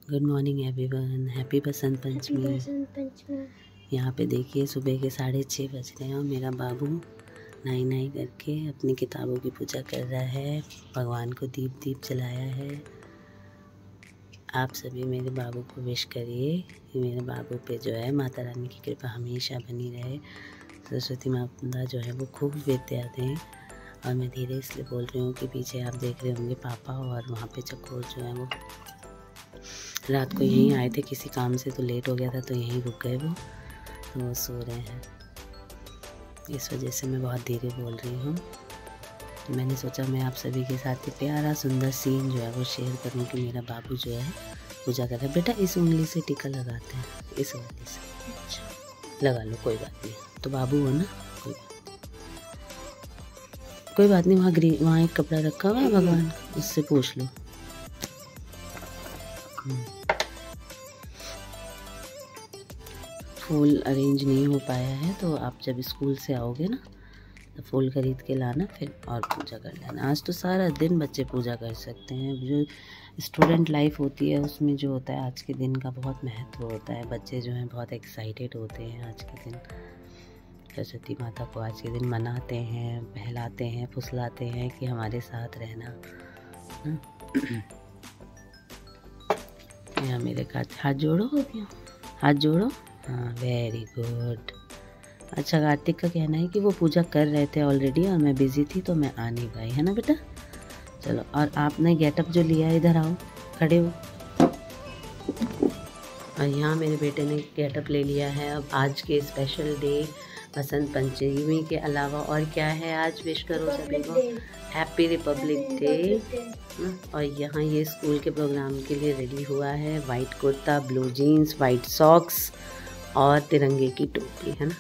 Good morning everyone, happy Basant Panchami. यहाँ पे देखिए सुबह के 6:30 बज रहे हैं और मेरा बाबू नहाई करके अपनी किताबों की पूजा कर रहा है। भगवान को दीप जलाया है। आप सभी मेरे बाबू को विश करिए कि मेरे बाबू पे जो है माता रानी की कृपा हमेशा बनी रहे। सरस्वती माता जो है वो खूब विद्या दें। और मैं धीरे इसलिए बोल रही हूँ कि पीछे आप देख रहे होंगे पापा और वहाँ पे चकोर जो है वो रात को यहीं आए थे किसी काम से, तो लेट हो गया था तो यहीं रुक गए वो सो रहे हैं। इस वजह से मैं बहुत धीरे बोल रही हूँ। तो मैंने सोचा मैं आप सभी के साथ प्यारा सुंदर सीन जो है वो शेयर करूँ कि मेरा बाबू जो है पूजा कर रहा है। बेटा इस उंगली से टीका लगाते हैं, इस उंगली से। अच्छा लगा लो, कोई बात नहीं। तो बाबू हो ना, कोई बात नहीं। वहाँ एक कपड़ा रखा हुआ है भगवान, उससे पूछ लो। फूल अरेंज नहीं हो पाया है तो आप जब स्कूल से आओगे ना तो फूल खरीद के लाना, फिर और पूजा कर लेना। आज तो सारा दिन बच्चे पूजा कर सकते हैं। जो स्टूडेंट लाइफ होती है उसमें जो होता है आज के दिन का बहुत महत्व होता है। बच्चे जो हैं बहुत एक्साइटेड होते हैं आज के दिन। सरस्वती माता को आज के दिन मनाते हैं, बहलाते हैं, फुसलाते हैं कि हमारे साथ रहना। यहाँ मेरे हाथ जोड़ो, हो गया हाथ जोड़ो। हाँ वेरी गुड। अच्छा कार्तिक का कहना है कि वो पूजा कर रहे थे ऑलरेडी और मैं बिज़ी थी तो मैं आ नहीं पाई, है ना बेटा। चलो, और आपने गेटअप जो लिया है इधर आओ, खड़े हो। और यहाँ मेरे बेटे ने गेटअप ले लिया है। अब आज के स्पेशल डे बसंत पंचमी के अलावा और क्या है, आज विश करो सभी को हैप्पी रिपब्लिक डे। और यहाँ ये स्कूल के प्रोग्राम के लिए रेडी हुआ है। White kurta, blue jeans, white socks और तिरंगे की टोपी, है ना।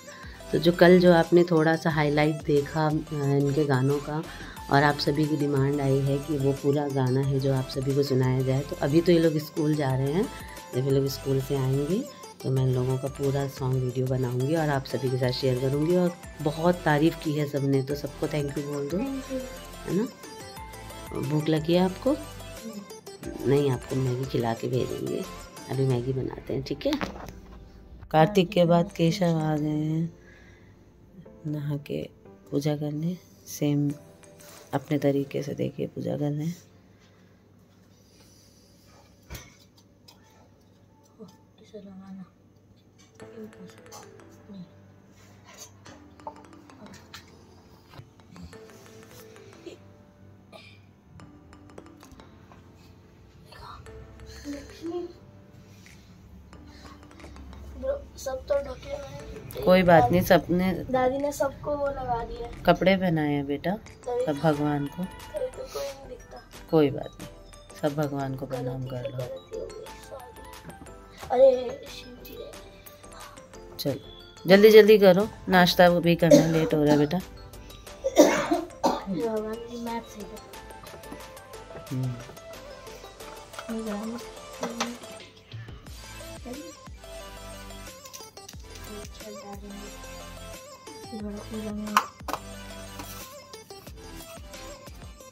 तो जो कल जो आपने थोड़ा सा हाईलाइट देखा इनके गानों का, और आप सभी की डिमांड आई है कि वो पूरा गाना है जो आप सभी को सुनाया जाए। तो अभी तो ये लोग स्कूल जा रहे हैं, जब ये लोग स्कूल से आएंगे तो मैं इन लोगों का पूरा सॉन्ग वीडियो बनाऊंगी और आप सभी के साथ शेयर करूंगी। और बहुत तारीफ़ की है सबने, तो सबको थैंक यू बोल दो, है ना। भूख लगी है आपको? नहीं, आपको मैगी खिला के भेजेंगे। अभी मैगी बनाते हैं, ठीक है। कार्तिक के बाद केशव आ गए हैं नहा के पूजा करने। सेम अपने तरीके से देखिए पूजा कर रहे हैं। सब तो ढके हैं, कोई बात नहीं, सबने दादी ने सबको वो लगा दिया, कपड़े पहनाए हैं बेटा सब भगवान को। तो कोई नहीं दिखता। कोई बात नहीं, सब भगवान को प्रणाम कर लो। अरे शिव जी, चलो जल्दी जल्दी करो, नाश्ता भी करना, लेट हो रहा है बेटा। भगवान जी मैथ सही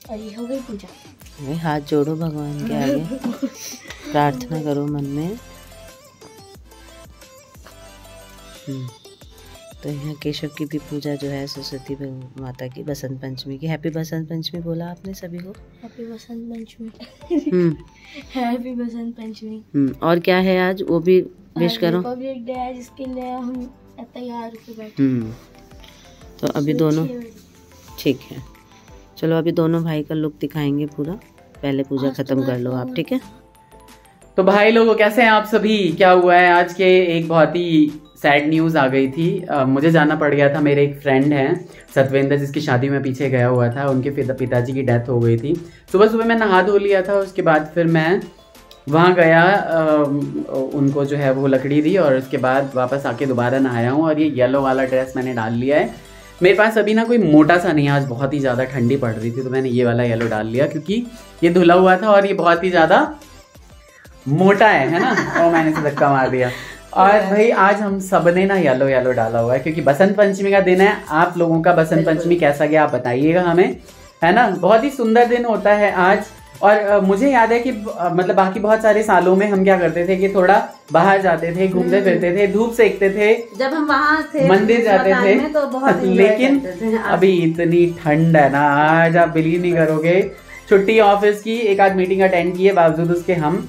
अरे हो गई पूजा। हाथ जोड़ो भगवान के आगे, प्रार्थना करो मन में। तो यहाँ केशव की भी पूजा जो है सरस्वती माता की बसंत पंचमी की। हैप्पी बसंत पंचमी बोला आपने सभी को? हैप्पी बसंत पंचमी। हैप्पी बसंत पंचमी। और क्या है आज वो भी विश करो। रिपब्लिक डे है जिसके लिए हम तैयार होकर बैठे। तो अभी दोनों ठीक है। चलो अभी दोनों भाई का लुक दिखाएंगे पूरा, पहले पूजा खत्म कर लो आप, ठीक है। तो भाई लोगों कैसे हैं आप सभी? क्या हुआ है आज के एक बहुत ही सैड न्यूज़ आ गई थी। मुझे जाना पड़ गया था। मेरे एक फ्रेंड हैं सतवेंद्र, जिसकी शादी में पीछे गया हुआ था। उनके पिताजी की डेथ हो गई थी। सुबह सुबह मैं नहा धो लिया था, उसके बाद फिर मैं वहाँ गया, उनको जो है वो लकड़ी दी और उसके बाद वापस आके दोबारा नहाया हूँ। और ये येलो वाला ड्रेस मैंने डाल लिया है। मेरे पास अभी ना कोई मोटा सा नहीं है, आज बहुत ही ज़्यादा ठंडी पड़ रही थी तो मैंने ये वाला येलो डाल लिया, क्योंकि ये धुला हुआ था और ये बहुत ही ज़्यादा मोटा है ना। और मैंने इसे धक्का मार दिया। और भाई आज हम सब ने ना येलो येलो डाला हुआ है क्योंकि बसंत पंचमी का दिन है। आप लोगों का बसंत पंचमी कैसा गया आप बताइएगा हमें, है ना। बहुत ही सुंदर दिन होता है आज। और मुझे याद है कि मतलब बाकी बहुत सारे सालों में हम क्या करते थे कि थोड़ा बाहर जाते थे, घूमते फिरते थे, धूप सेकते थे, जब हम वहाँ थे मंदिर जाते थे तो बहुत लेकिन अभी इतनी ठंड है ना, आज आप बिलीव नहीं करोगे, छुट्टी ऑफिस की, एक आध मीटिंग अटेंड किए बावजूद उसके हम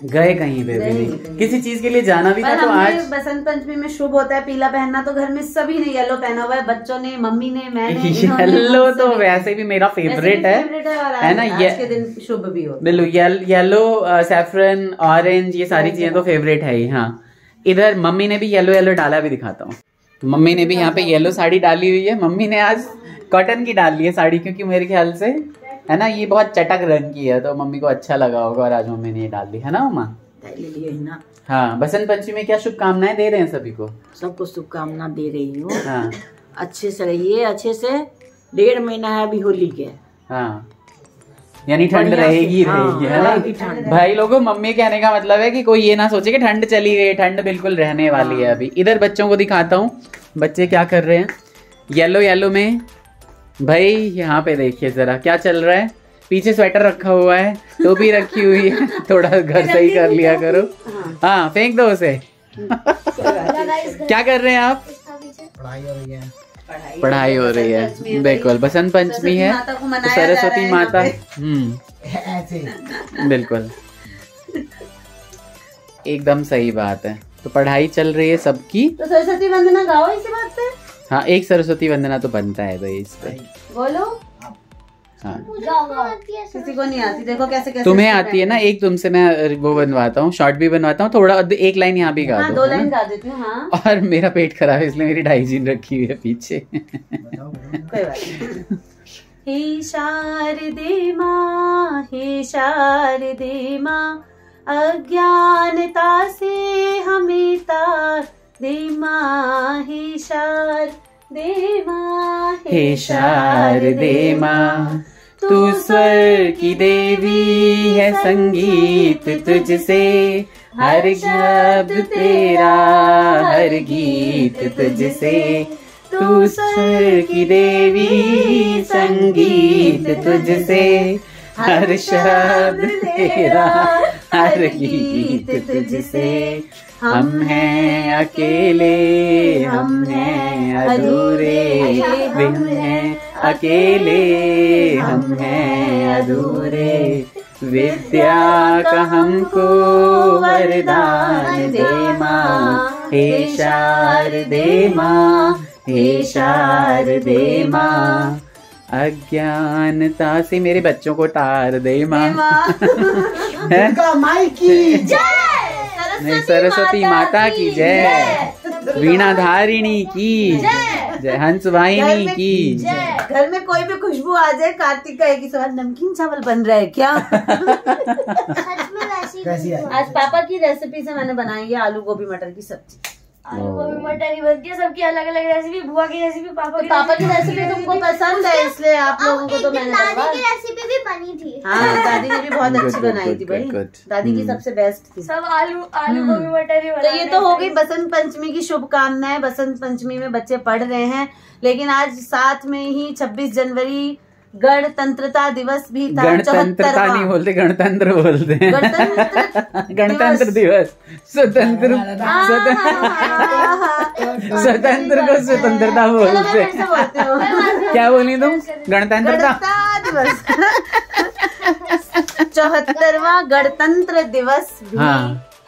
गए कहीं पे भी नहीं, किसी चीज के लिए जाना भी था। तो आज बसंत पंचमी में शुभ होता है पीला पहनना, तो घर में सभी ने येलो पहना हुआ है, बच्चों ने, मम्मी ने, मैंने। येलो तो वैसे भी मेरा फेवरेट है ना, ये आज के दिन शुभ भी होता है। बिल्कुल, येलो, सैफरन, ऑरेंज, ये सारी चीजें तो फेवरेट है ही। हाँ, इधर मम्मी ने भी येलो येलो डाला, भी दिखाता हूँ। तो मम्मी ने भी यहाँ पे येलो साड़ी डाली हुई है। मम्मी ने आज कॉटन की डाल ली है साड़ी, क्योंकि मेरे ख्याल से है ना ये बहुत चटक रंग की है, तो मम्मी को अच्छा लगा होगा, और आज मम्मी ने ये डाल दी है ना मम्मा। ना हाँ, बसंत पंचमी में क्या शुभकामनाएं दे रहे हैं सभी को? सबको शुभकामना दे रही हूँ। हाँ, अच्छे से रहिए, अच्छे से। 1.5 महीना है अभी होली के। हाँ, यानी ठंड रहेगी है ना भाई लोगों। मम्मी कहने का मतलब है कि कोई ये ना सोचे कि ठंड चली गई, ठंड बिल्कुल रहने वाली है अभी। इधर बच्चों को दिखाता हूँ, बच्चे क्या कर रहे हैं। येलो येलो में भाई यहाँ पे देखिए जरा क्या चल रहा है। पीछे स्वेटर रखा हुआ है, टोपी रखी हुई है, थोड़ा घर सही कर लिया करो। हाँ, फेंक दो उसे। क्या कर रहे हैं आप? पढ़ाई हो रही है, बिल्कुल। बसंत पंचमी है तो सरस्वती माता, बिल्कुल एकदम सही बात है। तो पढ़ाई चल रही है सबकी, तो सरस्वती वंदना गाओ इसी बात पे। हाँ, एक सरस्वती वंदना तो बनता है भाई इस पे। बोलो। हाँ, किसी को नहीं आती, देखो कैसे कैसे। तुम्हें आती है ना, एक तुमसे मैं वो बनवाता हूँ, शॉर्ट भी बनवाता हूँ, थोड़ा एक लाइन यहाँ भी गा दो। 2 लाइन गा देती हूँ। हाँ, और मेरा पेट खराब है इसलिए मेरी डाइजीन रखी हुई है पीछे। कोई बात नहीं। हे शारदे माँ, हे शारदे माँ, अज्ञानता से हमें तार दे माँ, हे शारदे माँ, हे शारदे माँ, तू स्वर की देवी है, संगीत तुझसे, हर शब्द तेरा, हर गीत तुझसे, तू स्वर की देवी, संगीत तुझसे, हर शब्द तेरा, हर गीत तुझसे। हम हैं अकेले, हम हैं अधूरे, हम हैं अकेले, हम हैं अधूरे, विद्या का हमको वरदान दे माँ, हे शारदे माँ, हे शारदे माँ, अज्ञानता से मेरे बच्चों को तार दे माँ। माई की जय, सरस्वती माता की जय, वीणा धारिणी की जय, हंस वाहिनी की जय। घर में कोई भी खुशबू आ जाए, कार्तिक का एक ही सवाल, नमकीन चावल बन रहा है क्या? आज पापा की रेसिपी से मैंने बनाई है आलू गोभी मटर की सब्जी। आलू गोभी मटर ही बनती है, सबकी अलग अलग रेसिपी। बुआ की रेसिपी, पापा की रेसिपी तुमको पसंद है इसलिए आप लोगों को तो मैंने दादी की रेसिपी भी बनी थी। हाँ, दादी ने भी बहुत अच्छी बनाई थी भाई, दादी की सबसे बेस्ट थी। सब आलू गोभी मटर ही। तो ये तो हो गई बसंत पंचमी की शुभकामनाएं। बसंत पंचमी में बच्चे पढ़ रहे हैं, लेकिन आज साथ में ही 26 जनवरी गणतंत्रता दिवस भी था। गणतंत्रता नहीं बोलते, गणतंत्र बोलते हैं। गणतंत्र दिवस, स्वतंत्र, स्वतंत्र को स्वतंत्रता बोलते हैं। क्या बोली तुम? गणतंत्रता दिवस। 74वां गणतंत्र दिवस भी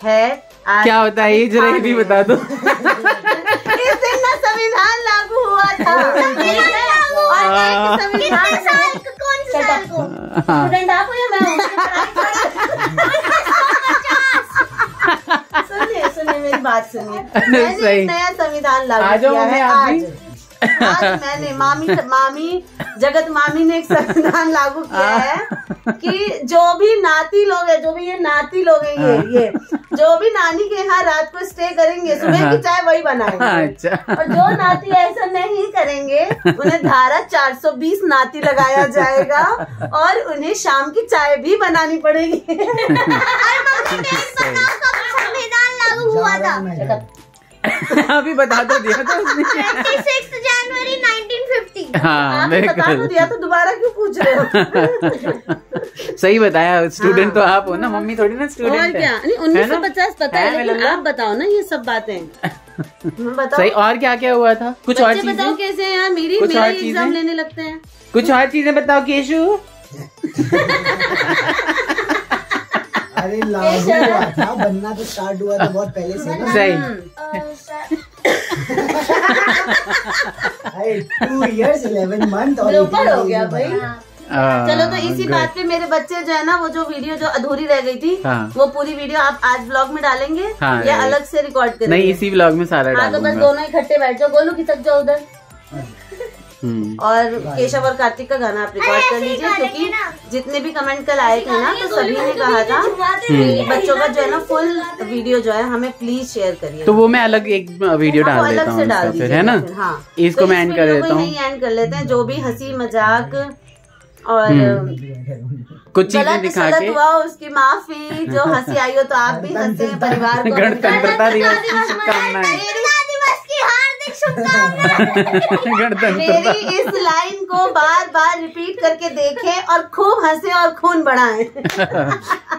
है आज। क्या होता है ये जरा भी बता दो। इस दिन ना संविधान लागू हुआ था। स्टूडेंट आप या मैं? सुनिए मेरी बात सुनिए। मैंने नया संविधान लागू किया है आज मैंने मामी जगत मामी ने एक संविधान लागू किया है कि जो भी नाती लोग हैं, जो भी ये नाती लोग हैं, ये जो भी नानी के यहाँ रात को स्टे करेंगे, सुबह की चाय वही बनाएंगे। अच्छा। और जो नाती ऐसा नहीं करेंगे उन्हें धारा 420 नाती लगाया जाएगा और उन्हें शाम की चाय भी बनानी पड़ेगी। संविधान लागू हुआ था अभी बता तो दिया था उसने। 26 जनवरी 1950। हाँ, बता तो दिया, तो दोबारा क्यों पूछ रहे हो? सही बताया, स्टूडेंट तो आप हो ना, मम्मी थोड़ी ना स्टूडेंट है। और क्या, नहीं 1950 पता है, लेकिन आप बताओ ना ये सब बातें। बताओ सही। और क्या क्या हुआ था? कुछ और चीजें बताओ कैसे हैं यार, मेरी कुछ मेरा और एग्जाम चीजें? लेने लगते हैं। कुछ और चीजें बताओ केशु। अरे लागू हुआ था, बनना तो स्टार्ट हुआ था बहुत पहले से ना। सही। 2 years 11 months और ऊपर हो गया भाई। चलो तो इसी good. बात पे मेरे बच्चे जो है ना, वो जो वीडियो जो अधूरी रह गई थी, हाँ। वो पूरी वीडियो आप आज ब्लॉग में डालेंगे हाँ, या अलग से रिकॉर्ड करेंगे? नहीं, इसी व्लॉग में सारा हाँ, तो बस डालूंगा। दोनों इकट्ठे बैठ जाओ, गोलू खिसक जाओ उधर। और केशव और कार्तिक का गाना आप रिकॉर्ड कर लीजिए, क्योंकि जितने भी कमेंट कल आए थे ना, तो सभी ने कहा था कि बच्चों का जो है ना फुल वीडियो जो है हमें प्लीज शेयर करिए। तो वो मैं अलग एक वीडियो हाँ, वो डाल देता अलग हूँ से डाल उसका फिर, दीजिए है ना? हाँ, इसको तो मैं एंड कर वीडियो देता को हूँ। यहीं एंड कर लेते हैं, जो भी हंसी मजाक और कुछ चीजें गलत दिखा सलत के। हुआ उसकी माफी, जो हंसी आई हो तो आप भी हंसे, परिवार को गणतंत्रता दिवस की शुभकामनाएं। गणतंत्रता। मेरी इस लाइन को बार बार रिपीट करके देखें और खूब हंसे और खून बढ़ाएं।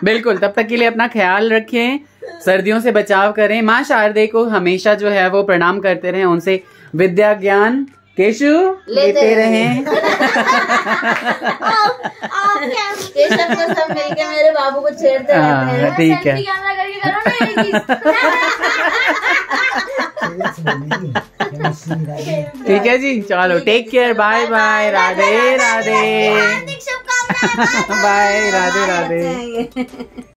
बिल्कुल, तब तक के लिए अपना ख्याल रखें, सर्दियों से बचाव करें, माँ शारदे को हमेशा जो है वो प्रणाम करते रहें, उनसे विद्या ज्ञान केशु लेते रहें। केशव को सब मिलके मेरे बाबू को छेड़ते रहते हैं। ठीक है। ठीक है जी, चलो take care, bye bye, Radhe Radhe, bye, Radhe Radhe.